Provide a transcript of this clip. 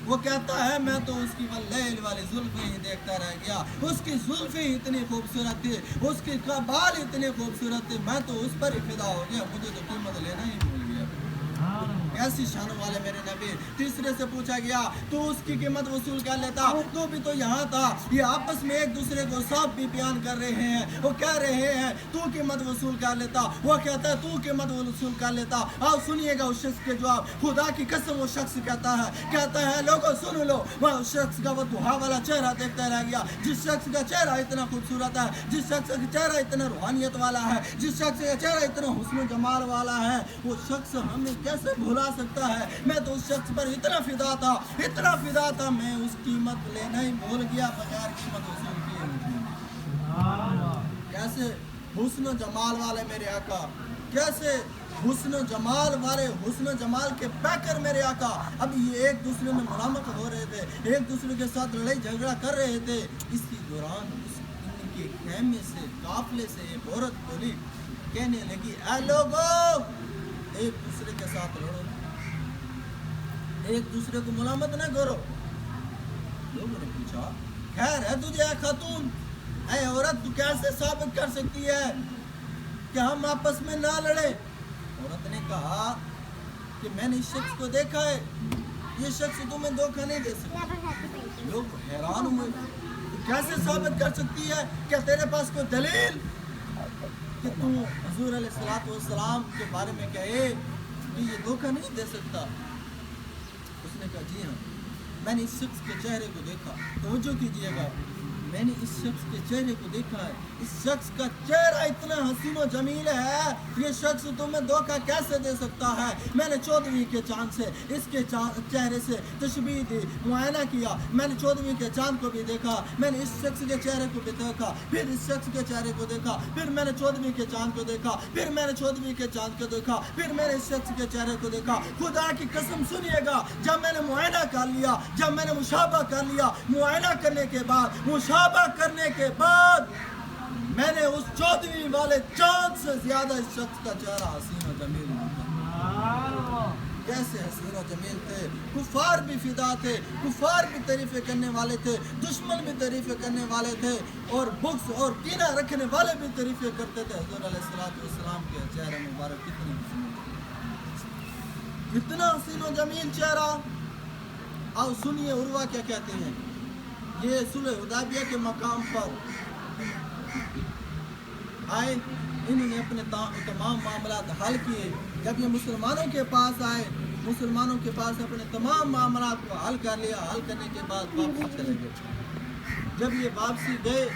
وہ کہتا ہے میں تو اس کی واللیل والی زلفیں ہی دیکھتا رہ گیا، اس کی زلفیں اتنی خوبصورت تھی، اس کے بال اتنے خوبصورت تھے، میں تو اس پر ہی فدا ہو گیا، مجھے تو قیمت لینا ہی بھول گیا۔ ایسی شانوں والے میرے نبی۔ تیسرے سے پوچھا گیا تو اس کی قیمت وصول کر لیتا، تو بھی تو یہاں تھا۔ یہ آپس میں ایک دوسرے کو سب بھی بیان کر رہے ہیں، وہ کہہ رہے ہیں تو قیمت وصول کر لیتا، وہ کہتا ہے تو قیمت وصول کر لیتا۔ آؤ سنیے گا اس شخص کے جواب۔ خدا کی قسم وہ شخص کہتا ہے لوگوں سن لو، وہ اس شخص کا وہ دہا والا چہرہ دیکھتا رہ گیا، جس شخص کا چہرہ اتنا خوبصورت ہے، جس شخص کا چہرہ اتنا روحانیت والا ہے، جس شخص کا چہرہ اتنا حسن و جمال والا ہے، وہ شخص ہمیں کیسے بھلا سکتا ہے؟ میں تو اس شخص پر اتنا فدا تھا، میں اس قیمت لینا ہی بھول گیا بغیر قیمت وصول کیے۔ کیسے حسن و جمال والے میرے آقا، کیسے حسن و جمال والے، حسن و جمال کے پیکر میرے آقا۔ اب یہ ایک دوسرے میں ملامت ہو رہے تھے، ایک دوسرے کے ساتھ لڑائی جھگڑا کر رہے تھے، اسی دوران ان کے خیمے سے، قافلے سے ایک عورت بولی، کہنے لگی اے لوگو ایک دوسرے کے ساتھ لڑو، ایک دوسرے کو ملامت نہ کرو۔ لوگوں نے پوچھا خیر ہے تجھے اے خاتون، اے عورت، تو کیسے ثابت کر سکتی ہے کہ ہم آپس میں نہ لڑے؟ عورت نے کہا کہ میں نے اس شخص کو دیکھا ہے، یہ شخص تمہیں دھوکہ نہیں دے سکتا۔ لوگ حیران ہوئے، تو کیسے ثابت کر سکتی ہے؟ کیا تیرے پاس کوئی دلیل کہ تم حضور علیہ السلام کے بارے میں کہے کہ یہ دھوکہ نہیں دے سکتا؟ اس نے کہا جی ہاں، میں نے اس شخص کے چہرے کو دیکھا۔ توجہ کیجئے گا، میں نے اس شخص کے چہرے کو دیکھا ہے، اس شخص کا چہرہ اتنا حسین و جمیل ہے، یہ شخص تمہیں دھوکہ کیسے دے سکتا ہے؟ میں نے 14ویں کے چاند سے اس کے چہرے سے تشبیہ دی، معائنہ کیا، میں نے 14ویں کے چاند کو بھی دیکھا، میں نے اس شخص کے چہرے کو بھی دیکھا، پھر اس شخص کے چہرے کو دیکھا، پھر میں نے 14ویں کے چاند کو دیکھا، پھر میں نے 14ویں کے چاند کو دیکھا، پھر میں نے اس شخص کے چہرے کو دیکھا۔ خدا کی قسم سنیے گا، جب میں نے معائنہ کر لیا، جب میں نے مشابہ کر لیا، معائنہ کرنے کے بعد میں نے اس 14ویں والے چاند سے زیادہ اس شخص کا چہرہ حسین و جمیل تھا۔ کیسے حسین و جمیل تھے، کفار بھی فدا تھے، کفار بھی تعریفیں کرنے والے تھے، دشمن بھی تعریفیں کرنے والے تھے، اور بغض اور کینہ رکھنے والے بھی تعریفیں کرتے تھے۔ حضور علیہ السلام کے چہرہ مبارک کتنی حسین، کتنا حسین و جمیل چہرہ۔ آؤ سنیے عروہ کیا کہتے ہیں۔ یہ صلح حدیبیہ کے مقام پر آئے، انہوں نے اپنے تمام معاملات حل کیے۔ جب یہ مسلمانوں کے پاس آئے، مسلمانوں کے پاس اپنے تمام معاملات کو حل کر لیا، حل کرنے کے بعد واپسی چلے گئے۔ جب یہ واپسی گئے